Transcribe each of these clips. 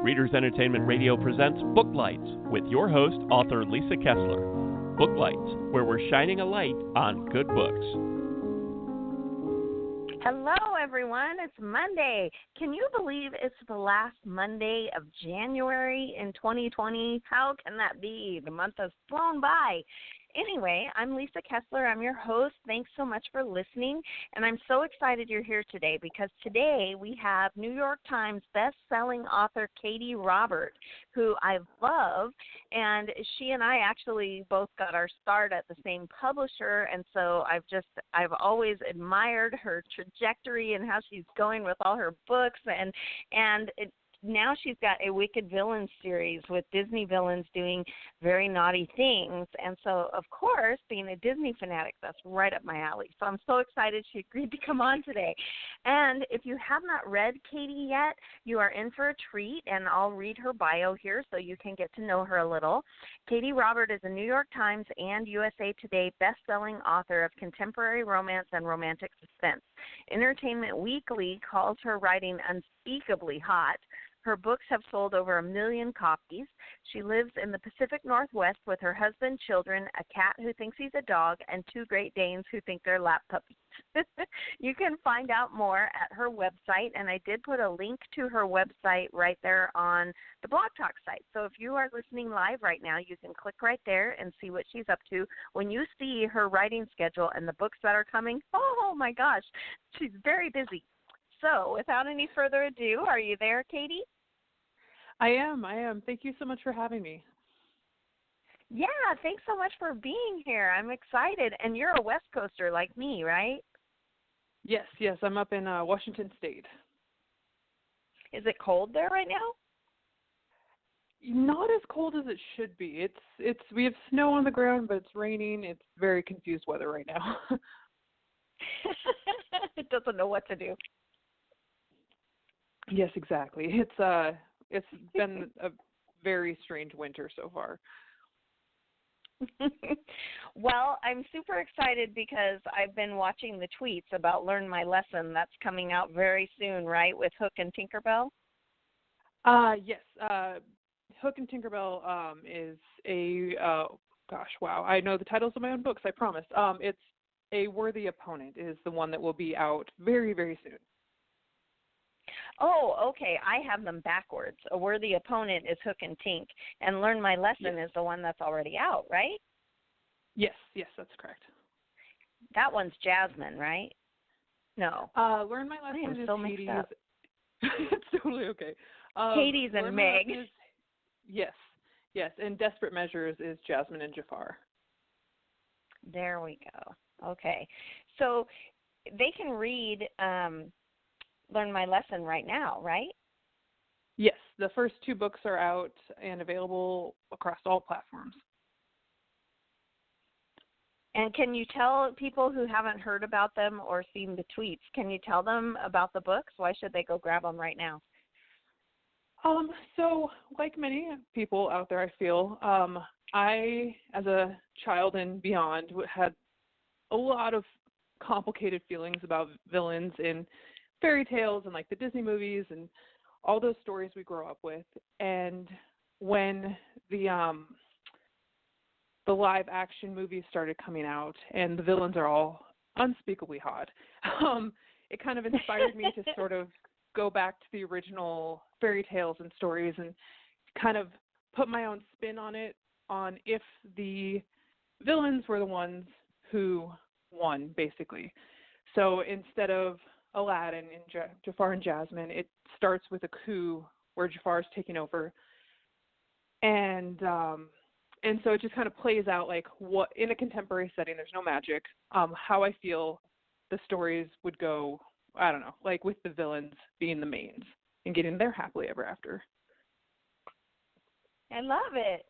Readers Entertainment Radio presents Booklights with your host, author Lisa Kessler. Booklights, where we're shining a light on good books. Hello, everyone. It's Monday. Can you believe it's the last Monday of January in 2020? How can that be? The month has flown by. Anyway, I'm Lisa Kessler. I'm your host. Thanks so much for listening. And I'm so excited you're here today because today we have New York Times best-selling author Katee Robert, who I love. And she and I actually both got our start at the same publisher. And so I've always admired her trajectory and how she's going with all her books. Now she's got a Wicked Villains series with Disney villains doing very naughty things. And so, of course, being a Disney fanatic, that's right up my alley. So I'm so excited she agreed to come on today. And if you have not read Katee yet, you are in for a treat, and I'll read her bio here so you can get to know her a little. Katee Robert is a New York Times and USA Today best-selling author of contemporary romance and romantic suspense. Entertainment Weekly calls her writing unspeakably hot. Her books have sold over 1 million copies. She lives in the Pacific Northwest with her husband, children, a cat who thinks he's a dog, and 2 Great Danes who think they're lap puppies. You can find out more at her website, and I did put a link to her website right there on the Blog Talk site. So if you are listening live right now, you can click right there and see what she's up to. When you see her writing schedule and the books that are coming, oh my gosh, she's very busy. So without any further ado, are you there, Katee? I am. Thank you so much for having me. Yeah, thanks so much for being here. I'm excited. And you're a West Coaster like me, right? Yes. I'm up in Washington State. Is it cold there right now? Not as cold as it should be. We have snow on the ground, but it's raining. It's very confused weather right now. It doesn't know what to do. Yes, exactly. It's been a very strange winter so far. Well, I'm super excited because I've been watching the tweets about Learn My Lesson. That's coming out very soon, right, with Hook and Tinkerbell? Yes. Hook and Tinkerbell is I know the titles of my own books, I promise. It's A Worthy Opponent is the one that will be out very, very soon. Oh, okay. I have them backwards. A Worthy Opponent is Hook and Tink, and Learn My Lesson is the one that's already out, right? Yes, that's correct. That one's Jasmine, right? No. Learn My Lesson is so mixed up. It's totally okay. Katie's and Meg. Yes, and Desperate Measures is Jasmine and Jafar. There we go. Okay. So they can read Learn My Lesson right now, right? Yes, the first 2 books are out and available across all platforms. And can you tell people who haven't heard about them or seen the tweets, can you tell them about the books? Why should they go grab them right now? So like many people out there, I feel, I, as a child and beyond, had a lot of complicated feelings about villains in fairy tales and like the Disney movies and all those stories we grow up with. And when the live action movies started coming out and the villains are all unspeakably hot, it kind of inspired me to sort of go back to the original fairy tales and stories and kind of put my own spin on it, on if the villains were the ones who won, basically. So instead of Aladdin and Jafar and Jasmine, it starts with a coup where Jafar is taking over, and so it just kind of plays out like what in a contemporary setting. There's no magic. How I feel the stories would go. I don't know, like with the villains being the mains and getting their happily ever after. I love it.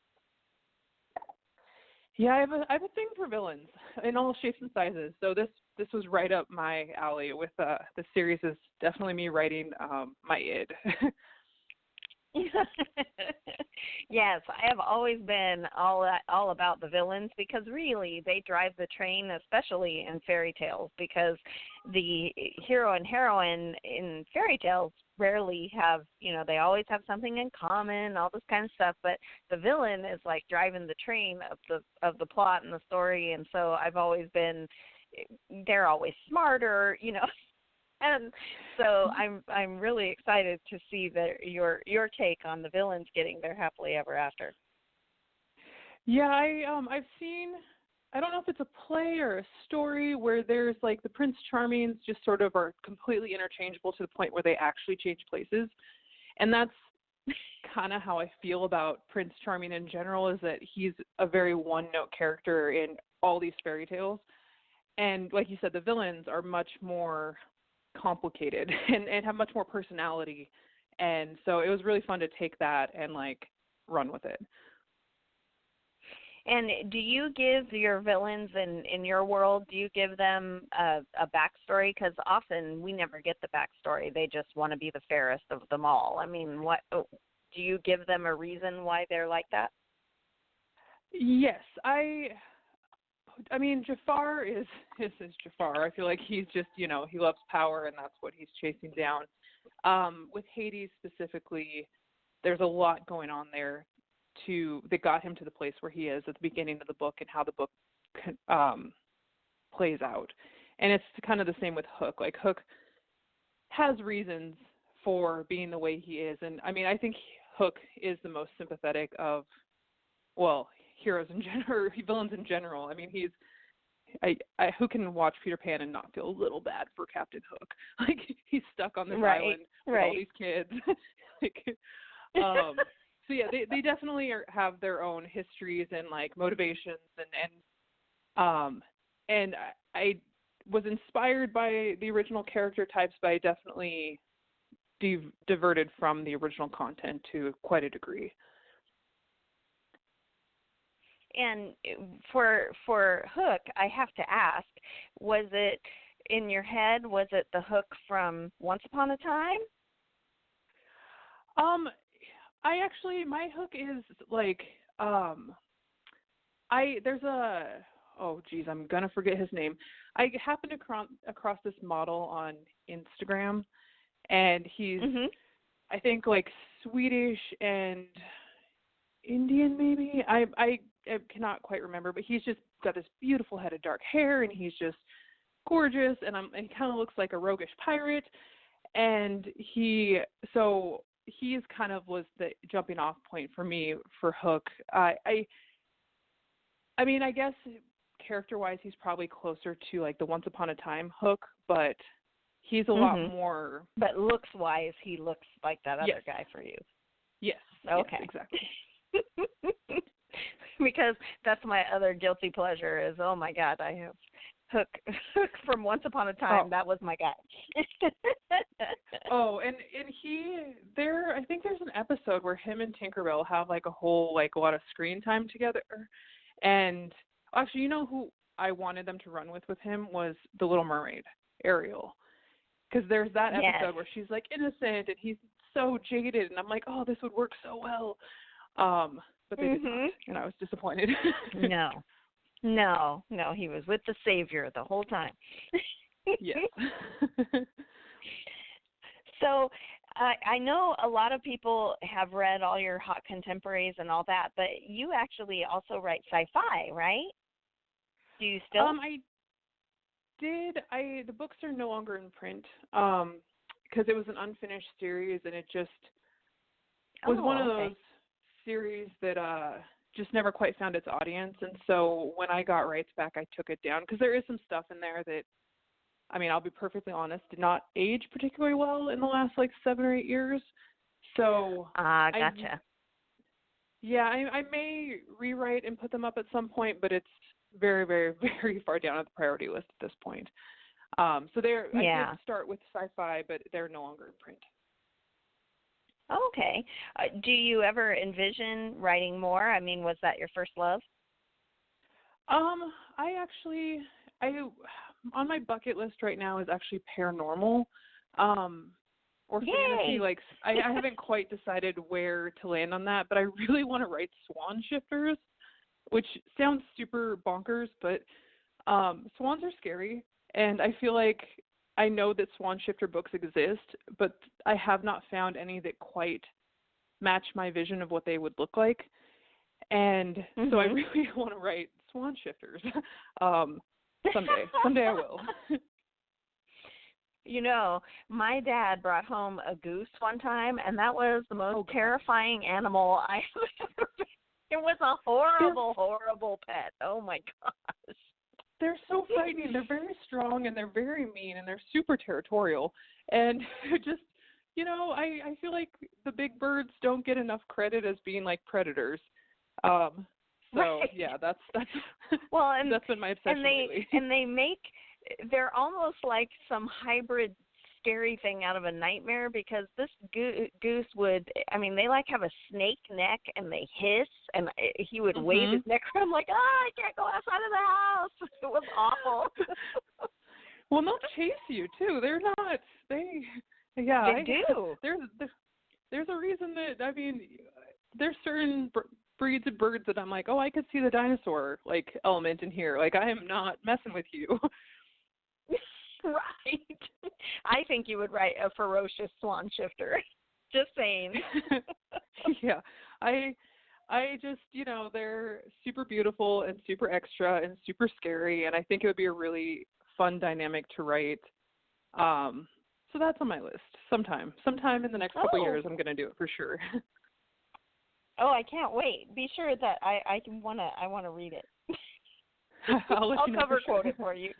Yeah, I have a thing for villains in all shapes and sizes. So this was right up my alley. With the series is definitely me writing my id. Yes, I have always been all about the villains because really they drive the train, especially in fairy tales, because the hero and heroine in fairy tales rarely have, they always have something in common, all this kind of stuff, but the villain is like driving the train of the plot and the story, and so I've always been they're always smarter, And so I'm really excited to see your take on the villains getting their happily ever after. Yeah, I've seen, I don't know if it's a play or a story where there's like the Prince Charmings just sort of are completely interchangeable to the point where they actually change places. And that's kind of how I feel about Prince Charming in general, is that he's a very one-note character in all these fairy tales. And like you said, the villains are much more complicated and have much more personality, and so it was really fun to take that and like run with it. And do you give your villains in your world, do you give them a backstory? Because often we never get the backstory. They just want to be the fairest of them all. I mean, what do you give them a reason why they're like that? Yes, I mean, Jafar is Jafar. I feel like he's just, he loves power, and that's what he's chasing down. With Hades specifically, there's a lot going on there that got him to the place where he is at the beginning of the book, and how the book plays out. And it's kind of the same with Hook. Like, Hook has reasons for being the way he is. And, I mean, I think Hook is the most sympathetic of, well, heroes in general, villains in general. I mean, who can watch Peter Pan and not feel a little bad for Captain Hook? Like, he's stuck on this island with all these kids. So yeah, they definitely have their own histories and like motivations, and I was inspired by the original character types, but I definitely diverted from the original content to quite a degree. And for Hook, I have to ask, was it in your head? Was it the Hook from Once Upon a Time? My Hook is like, I'm gonna forget his name. I happened across this model on Instagram, and he's, I think, like Swedish and Indian, maybe. I cannot quite remember, but he's just got this beautiful head of dark hair, and he's just gorgeous, and he kind of looks like a roguish pirate, and he's kind of was the jumping off point for me for Hook. I mean, I guess character-wise, he's probably closer to like the Once Upon a Time Hook, but he's a lot more. But looks-wise, he looks like that other guy for you. Yes. Okay. Yes, exactly. Because that's my other guilty pleasure is, oh my God, I have Hook from Once Upon a Time. Oh. That was my guy. I think there's an episode where him and Tinkerbell have like a lot of screen time together. And actually, you know who I wanted them to run with him was the Little Mermaid, Ariel. Because there's that episode where she's like innocent and he's so jaded, and I'm like, oh, this would work so well. But they did not, and I was disappointed. No, he was with the Savior the whole time. Yes. So I know a lot of people have read all your hot contemporaries and all that, but you actually also write sci-fi, right? Do you still? I did. The books are no longer in print because it was an unfinished series, and it just was one of those series that just never quite found its audience. And so when I got rights back, I took it down because there is some stuff in there that, I mean, I'll be perfectly honest, did not age particularly well in the last like 7 or 8 years. So gotcha. I may rewrite and put them up at some point, but it's very, very, very far down at the priority list at this point. I did start with sci-fi, but they're no longer in print. Okay. Do you ever envision writing more? I mean, was that your first love? On my bucket list right now is actually paranormal. or Yay! fantasy. Like I haven't quite decided where to land on that, but I really want to write swan shifters, which sounds super bonkers, but swans are scary, and I feel like I know that swan shifter books exist, but I have not found any that quite match my vision of what they would look like. And so I really want to write swan shifters. Someday I will. You know, my dad brought home a goose one time, and that was the most terrifying animal I have ever been. It was a horrible pet. Oh, my gosh. They're so frightening. They're very strong, and they're very mean, and they're super territorial. And just, you know, I feel like the big birds don't get enough credit as being like predators. Right. Yeah, that's well, and that's been my obsession lately. And they're almost like some hybrid scary thing out of a nightmare, because this goose would, I mean, they like have a snake neck and they hiss, and he would wave his neck around like, I can't go outside of the house. It was awful. Well, they'll chase you too. They're not. They do. There's a reason that, I mean, there's certain breeds of birds that I'm like, oh, I could see the dinosaur like element in here. Like, I am not messing with you. Right. I think you would write a ferocious swan shifter. Just saying. Yeah. I just, you know, they're super beautiful and super extra and super scary, and I think it would be a really fun dynamic to write. So that's on my list. Sometime in the next couple of years, I'm going to do it for sure. Oh, I can't wait. Be sure that I want to read it. I'll cover for sure. quote it for you.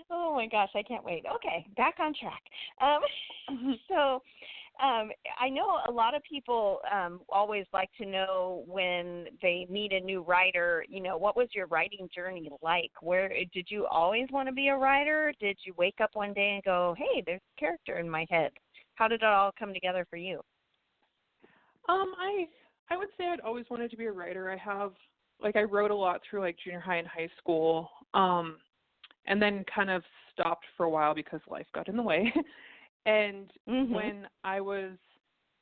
Oh my gosh, I can't wait. Okay, back on track. So I know a lot of people always like to know when they meet a new writer, you know, what was your writing journey like? Where did you always want to be a writer? Did you wake up one day and go, hey, there's a character in my head? How did it all come together for you? I would say I'd always wanted to be a writer. I wrote a lot through like junior high and high school, and then kind of stopped for a while because life got in the way. And when I was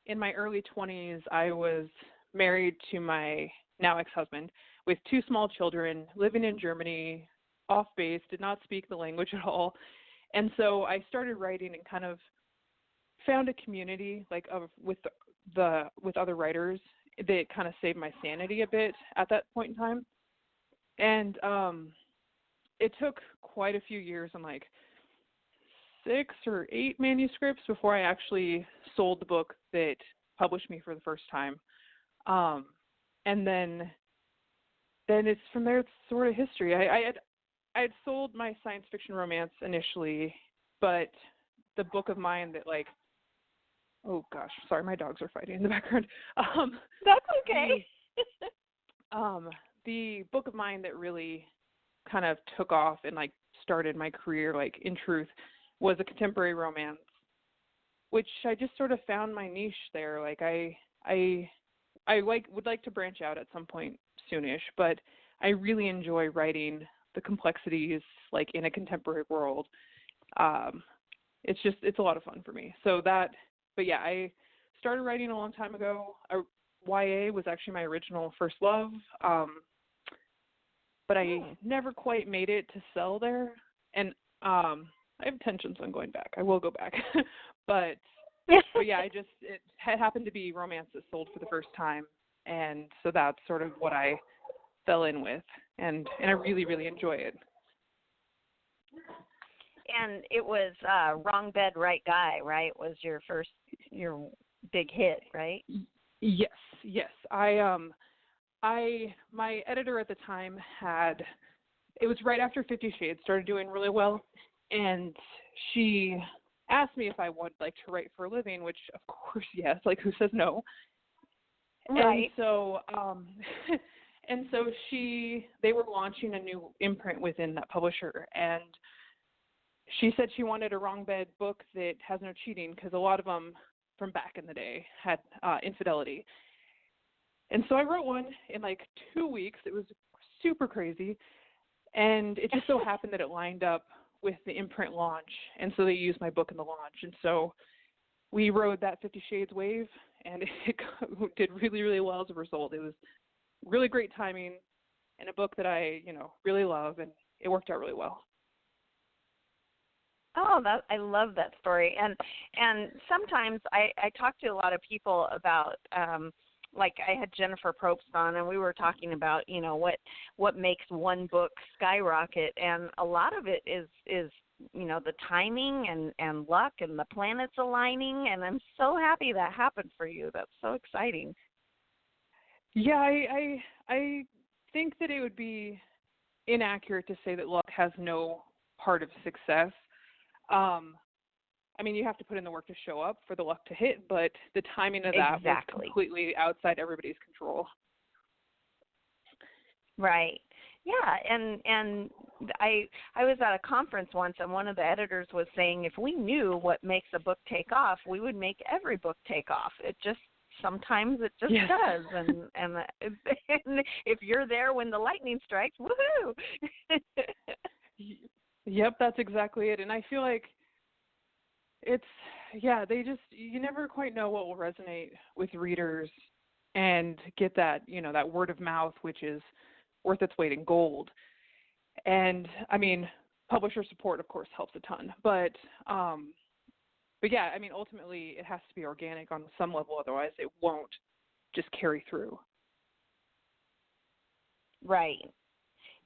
in my early 20s, I was married to my now ex-husband with 2 small children, living in Germany, off base, did not speak the language at all. And so I started writing and kind of found a community with other writers that kind of saved my sanity a bit at that point in time. And it took quite a few years and like 6 or 8 manuscripts before I actually sold the book that published me for the first time. And then it's from there, it's sort of history. I had sold my science fiction romance initially, but the book of mine that like, oh gosh, sorry, my dogs are fighting in the background. That's okay. The book of mine that really kind of took off and like started my career, like in truth, was a contemporary romance, which I just sort of found my niche there. Like I would like to branch out at some point soonish, but I really enjoy writing the complexities like in a contemporary world. It's a lot of fun for me. But yeah, I started writing a long time ago. YA was actually my original first love, but I never quite made it to sell there. And I have intentions on going back. I will go back. but yeah, it had happened to be romance that sold for the first time. And so that's sort of what I fell in with. And I really, really enjoy it. And it was Wrong Bed, Right Guy, right? Was your big hit, right? Yes. My editor at the time it was right after 50 Shades started doing really well, and she asked me if I would like to write for a living, which of course, yes, like who says no? Right. And so they were launching a new imprint within that publisher, and she said she wanted a Wrong Bed book that has no cheating, because a lot of them from back in the day had infidelity. And so I wrote one in like 2 weeks. It was super crazy. And it just so happened that it lined up with the imprint launch, and so they used my book in the launch. And so we rode that 50 Shades wave, and it did really, really well as a result. It was really great timing and a book that I, really love, and it worked out really well. Oh, I love that story. And sometimes I talk to a lot of people about like I had Jennifer Probst on, and we were talking about, what makes one book skyrocket, and a lot of it is the timing and luck and the planets aligning, and I'm so happy that happened for you. That's so exciting. Yeah, I think that it would be inaccurate to say that luck has no part of success. I mean, you have to put in the work to show up for the luck to hit, but the timing of that was completely outside everybody's control. Right. Yeah, and I was at a conference once, and one of the editors was saying if we knew what makes a book take off, we would make every book take off. Sometimes it just does, and if you're there when the lightning strikes, woohoo! Yep, that's exactly it. And I feel like you never quite know what will resonate with readers and get that, that word of mouth, which is worth its weight in gold. And I mean, publisher support, of course, helps a ton, but yeah, I mean, ultimately it has to be organic on some level, otherwise it won't just carry through. Right.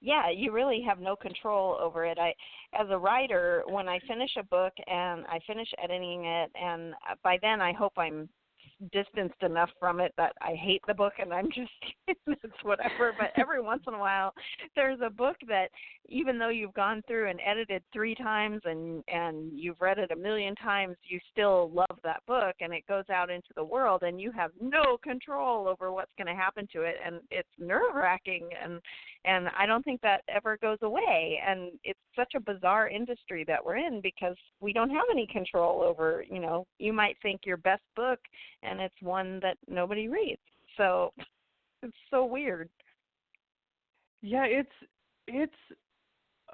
Yeah, you really have no control over it. As a writer, when I finish a book and I finish editing it, and by then I hope I'm distanced enough from it that I hate the book and I'm just it's whatever. But every once in a while, there's a book that even though you've gone through and edited 3 times and you've read it 1,000,000 times, you still love that book, and it goes out into the world and you have no control over what's going to happen to it, and it's nerve-wracking, and I don't think that ever goes away. And it's such a bizarre industry that we're in because we don't have any control over, you might think your best book and it's one that nobody reads. So it's so weird. Yeah, it's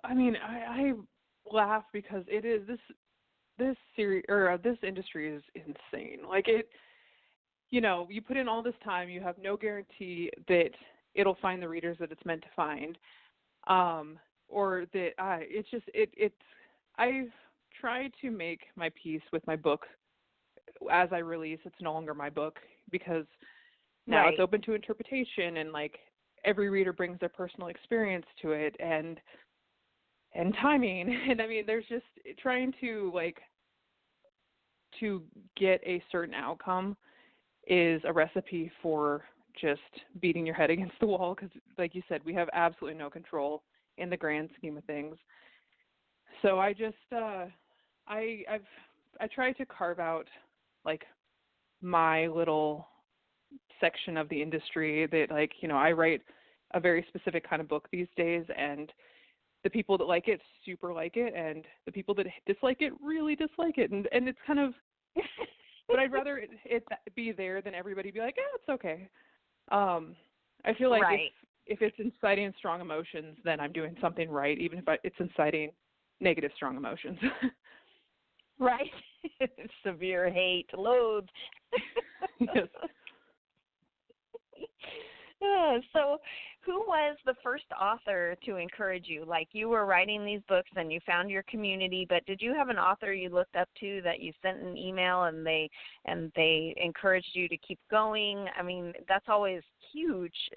I mean, I laugh because it is this series or this industry is insane. Like you put in all this time, you have no guarantee that it'll find the readers that it's meant to find. Or that I've tried to make my peace with my book as I release. It's no longer my book because now it's open to interpretation, and like every reader brings their personal experience to it and timing. And I mean, there's just trying to get a certain outcome is a recipe for just beating your head against the wall because, like you said, we have absolutely no control in the grand scheme of things. So I just I try to carve out like my little section of the industry that I write a very specific kind of book these days, and the people that like it super like it, and the people that dislike it really dislike it, and it's kind of but I'd rather it be there than everybody be like, it's okay. I feel like if it's inciting strong emotions, then I'm doing something right, even if it's inciting negative strong emotions. Right. Severe hate, loathe. Yes. So who was the first author to encourage you? Like, you were writing these books and you found your community, but did you have an author you looked up to that you sent an email and they encouraged you to keep going? I mean, that's always huge.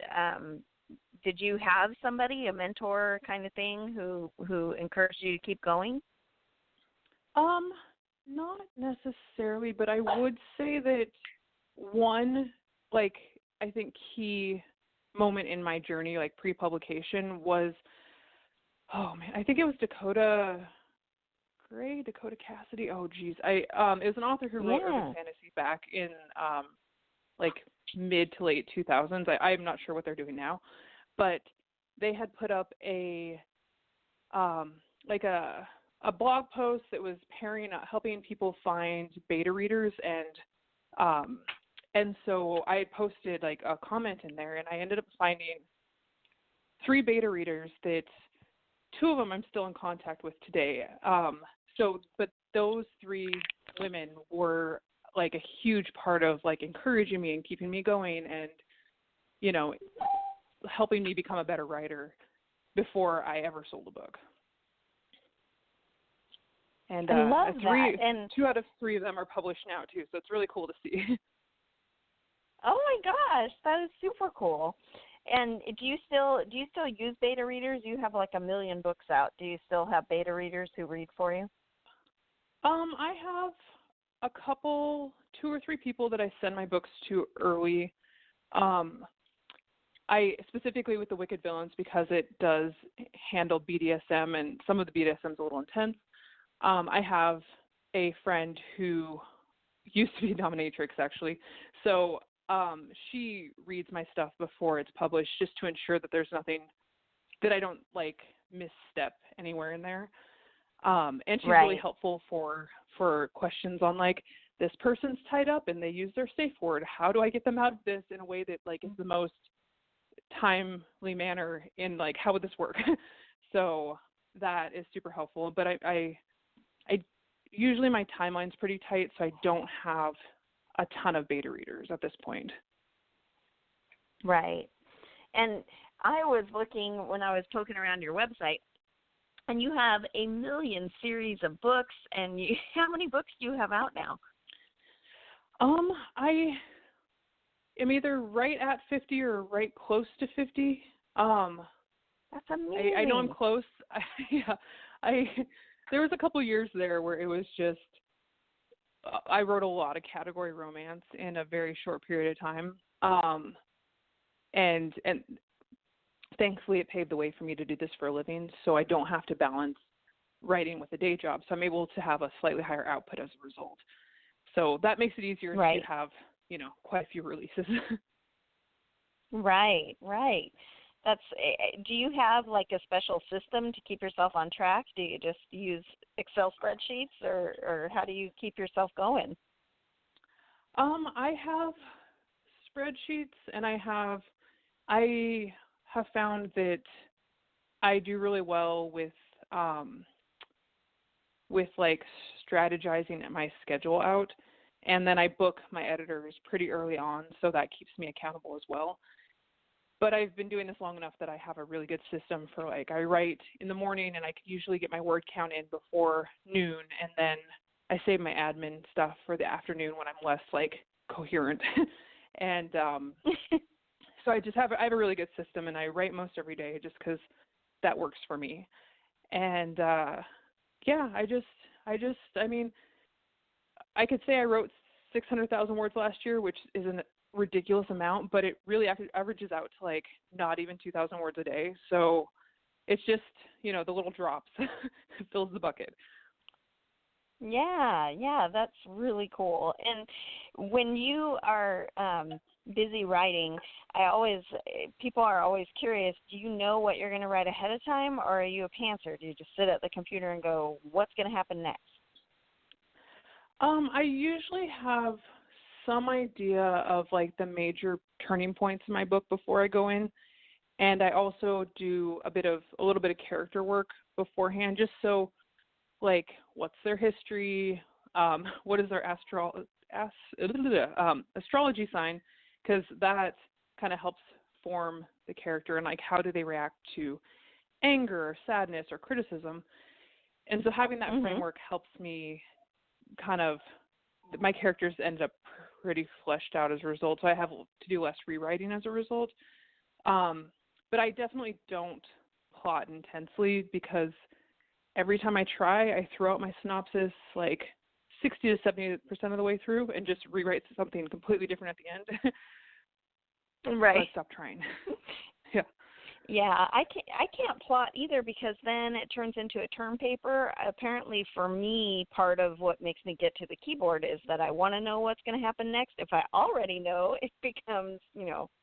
Did you have somebody, a mentor kind of thing, who encouraged you to keep going? Not necessarily, but I would say that one, I think key moment in my journey, pre-publication, was, I think it was Dakota Cassidy. Oh, geez. It was an author who wrote urban fantasy back in, mid to late 2000s. I'm not sure what they're doing now, but they had put up a blog post that was helping people find beta readers, and so I had posted a comment in there, and I ended up finding 3 beta readers that two of them I'm still in contact with today. But those three women were like a huge part of like encouraging me and keeping me going and, you know, helping me become a better writer before I ever sold a book. And I love that. And 2 out of 3 of them are published now too, so it's really cool to see. oh my gosh, that is super cool. And do you still use beta readers? You have like 1 million books out. Do you still have beta readers who read for you? I have a couple, 2 or 3 people that I send my books to early. I specifically with the Wicked Villains because it does handle BDSM and some of the BDSM is a little intense. I have a friend who used to be a dominatrix actually, so she reads my stuff before it's published just to ensure that there's nothing that I don't like misstep anywhere in there. And she's right. really helpful for questions on like this person's tied up and they use their safe word. How do I get them out of this in a way that like is the most timely manner in like how would this work? So that is super helpful. But I usually my timeline's pretty tight, so I don't have a ton of beta readers at this point. Right. And I was looking when I was poking around your website, and you have 1 million series of books, and how many books do you have out now? I am either right at 50 or right close to 50. That's amazing. I know I'm close. There was a couple years there where it was just I wrote a lot of category romance in a very short period of time. And thankfully it paved the way for me to do this for a living, so I don't have to balance writing with a day job. So I'm able to have a slightly higher output as a result. So that makes it easier right. to have, you know, quite a few releases. Right. Do you have like a special system to keep yourself on track? Do you just use Excel spreadsheets or how do you keep yourself going? I have spreadsheets and I have found that I do really well with like strategizing my schedule out, and then I book my editors pretty early on, so that keeps me accountable as well. But I've been doing this long enough that I have a really good system for like I write in the morning and I can usually get my word count in before noon, and then I save my admin stuff for the afternoon when I'm less like coherent. And so I have a really good system, and I write most every day just because that works for me. And I mean, I could say I wrote 600,000 words last year, which is a ridiculous amount, but it really averages out to like not even 2,000 words a day. So it's just, you know, the little drops fills the bucket. Yeah, that's really cool. And when you are busy writing, people are always curious, do you know what you're going to write ahead of time, or are you a pantser? Do you just sit at the computer and go, what's going to happen next? I usually have some idea of like the major turning points in my book before I go in, and I also do a little bit of character work beforehand, just so like what's their history, what is their astrology sign, because that kind of helps form the character, and like how do they react to anger or sadness or criticism. And so having that framework helps me kind of, my characters ended up pretty fleshed out as a result, so I have to do less rewriting as a result. But I definitely don't plot intensely, because every time I try, I throw out my synopsis like 60 to 70% of the way through and just rewrite something completely different at the end. Right. So I stop trying. Yeah. Yeah, I can't plot either, because then it turns into a term paper. Apparently for me, part of what makes me get to the keyboard is that I want to know what's going to happen next. If I already know, it becomes,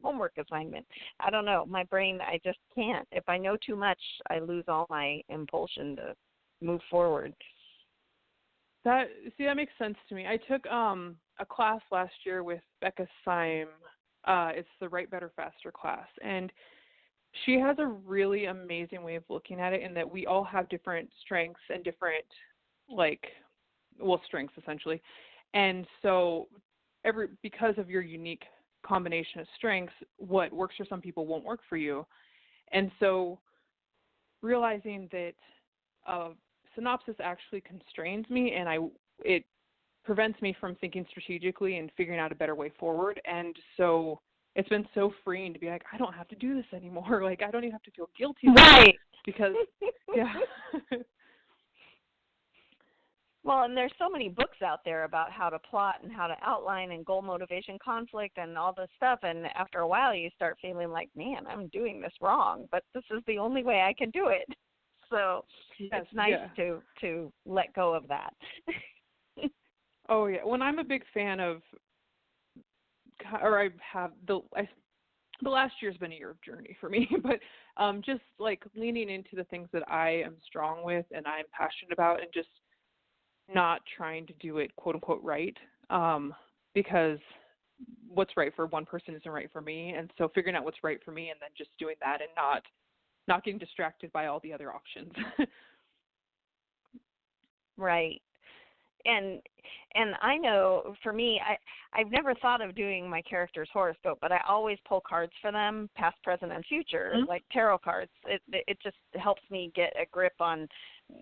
homework assignment. I don't know. My brain, I just can't. If I know too much, I lose all my impulsion to move forward. That makes sense to me. I took a class last year with Becca Syme. It's the Write Better Faster class, and She has a really amazing way of looking at it, in that we all have different strengths and different, strengths essentially. And so because of your unique combination of strengths, what works for some people won't work for you. And so realizing that synopsis actually constrains me, and it prevents me from thinking strategically and figuring out a better way forward. And so it's been so freeing to be like, I don't have to do this anymore. Like, I don't even have to feel guilty about it, because yeah. Well, and there's so many books out there about how to plot and how to outline and goal, motivation, conflict, and all this stuff. And after a while, you start feeling like, man, I'm doing this wrong, but this is the only way I can do it. So it's nice to let go of that. Oh, yeah. When I'm a big fan of, or I have, the last year's been a year of journey for me, but just like leaning into the things that I am strong with and I'm passionate about, and just not trying to do it quote unquote right, because what's right for one person isn't right for me. And so figuring out what's right for me and then just doing that, and not getting distracted by all the other options. Right. And I know for me, I've never thought of doing my character's horoscope, but I always pull cards for them, past, present, and future, like tarot cards. It just helps me get a grip on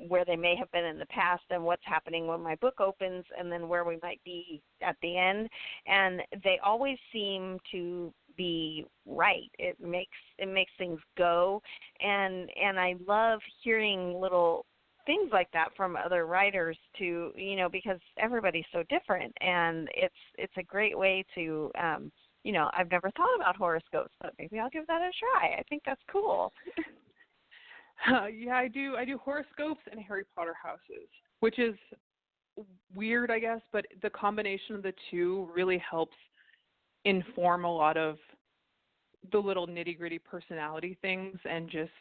where they may have been in the past and what's happening when my book opens, and then where we might be at the end. And they always seem to be right. It makes things go, and I love hearing little things like that from other writers too, because everybody's so different, and it's a great way to I've never thought about horoscopes, but maybe I'll give that a try. I think that's cool. Yeah, I do horoscopes and Harry Potter houses, which is weird, I guess, but the combination of the two really helps inform a lot of the little nitty-gritty personality things, and just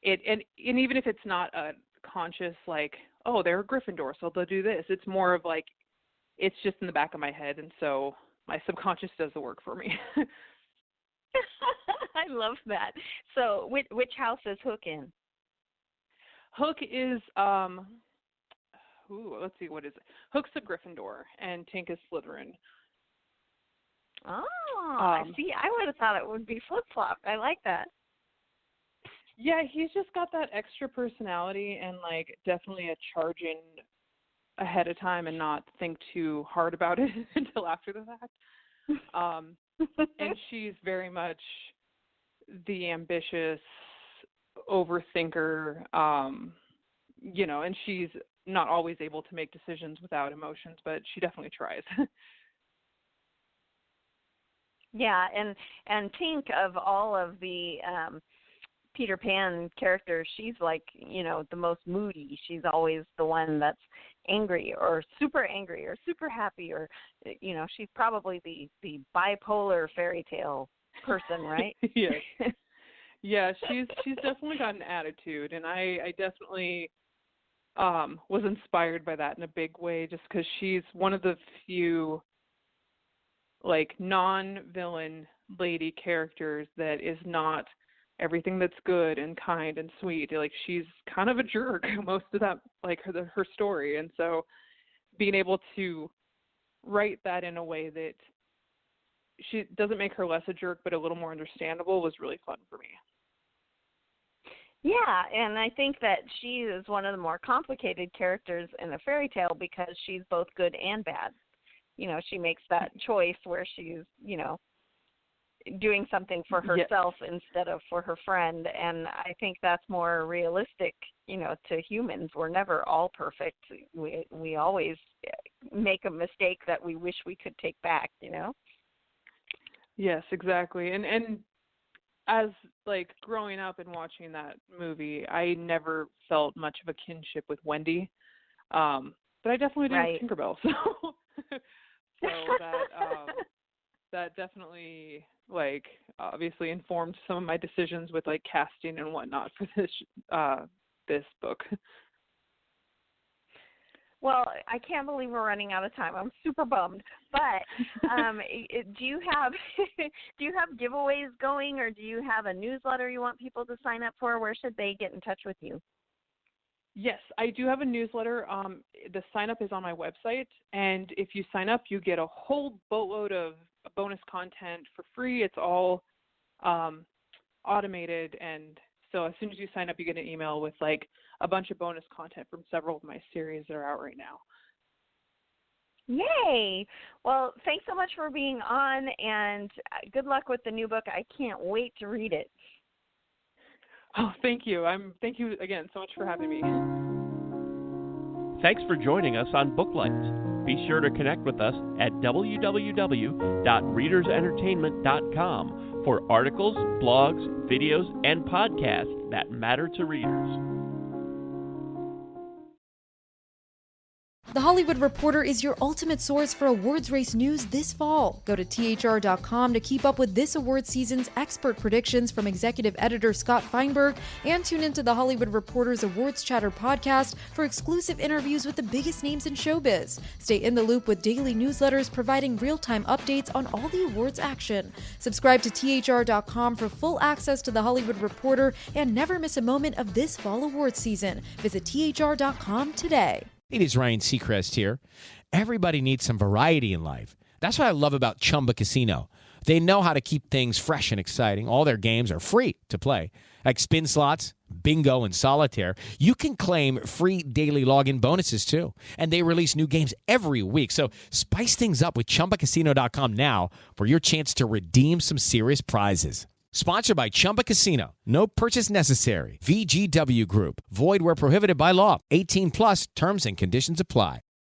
and even if it's not a conscious, like, oh, they're a Gryffindor, so they'll do this. It's more of like, it's just in the back of my head, and so my subconscious does the work for me. I love that. So which house is Hook in? Hook is, let's see, what is it? Hook's a Gryffindor, and Tink is Slytherin. Oh, I see. I would have thought it would be flip-flop. I like that. Yeah, he's just got that extra personality, and like definitely a charge in ahead of time and not think too hard about it until after the fact. And she's very much the ambitious overthinker, and she's not always able to make decisions without emotions, but she definitely tries. Yeah, and Tink, of all of the Peter Pan characters, she's like, the most moody. She's always the one that's angry or super happy, or, she's probably the bipolar fairy tale person, right? Yes. Yeah, she's definitely got an attitude, and I definitely was inspired by that in a big way, just because she's one of the few like non-villain lady characters that is not everything that's good and kind and sweet. Like, she's kind of a jerk most of that, like her story. And so being able to write that in a way that she doesn't make her less a jerk but a little more understandable was really fun for me. Yeah, and I think that she is one of the more complicated characters in a fairy tale, because she's both good and bad. She makes that choice where she's, doing something for herself instead of for her friend. And I think that's more realistic, to humans. We're never all perfect. We always make a mistake that we wish we could take back, Yes, exactly. And as like growing up and watching that movie, I never felt much of a kinship with Wendy. But I definitely do with Tinkerbell. So that definitely, like, obviously informed some of my decisions with like casting and whatnot for this book. Well, I can't believe we're running out of time. I'm super bummed. But do you have do you have giveaways going, or do you have a newsletter you want people to sign up for? Where should they get in touch with you? Yes, I do have a newsletter. The sign up is on my website, and if you sign up, you get a whole boatload of bonus content for free. It's all automated, and so as soon as you sign up, you get an email with like a bunch of bonus content from several of my series that are out right now. Yay! Well, thanks so much for being on, and good luck with the new book. I can't wait to read it. Oh, thank you. Thank you again so much for having me. Thanks for joining us on Booklights. Be sure to connect with us at www.readersentertainment.com for articles, blogs, videos, and podcasts that matter to readers. The Hollywood Reporter is your ultimate source for awards race news this fall. Go to THR.com to keep up with this award season's expert predictions from executive editor Scott Feinberg, and tune into the Hollywood Reporter's Awards Chatter podcast for exclusive interviews with the biggest names in showbiz. Stay in the loop with daily newsletters providing real-time updates on all the awards action. Subscribe to THR.com for full access to the Hollywood Reporter and never miss a moment of this fall awards season. Visit THR.com today. It is Ryan Seacrest here. Everybody needs some variety in life. That's what I love about Chumba Casino. They know how to keep things fresh and exciting. All their games are free to play, like spin slots, bingo, and solitaire. You can claim free daily login bonuses, too. And they release new games every week. So spice things up with ChumbaCasino.com now for your chance to redeem some serious prizes. Sponsored by Chumba Casino. No purchase necessary. VGW Group. Void where prohibited by law. 18 plus terms and conditions apply.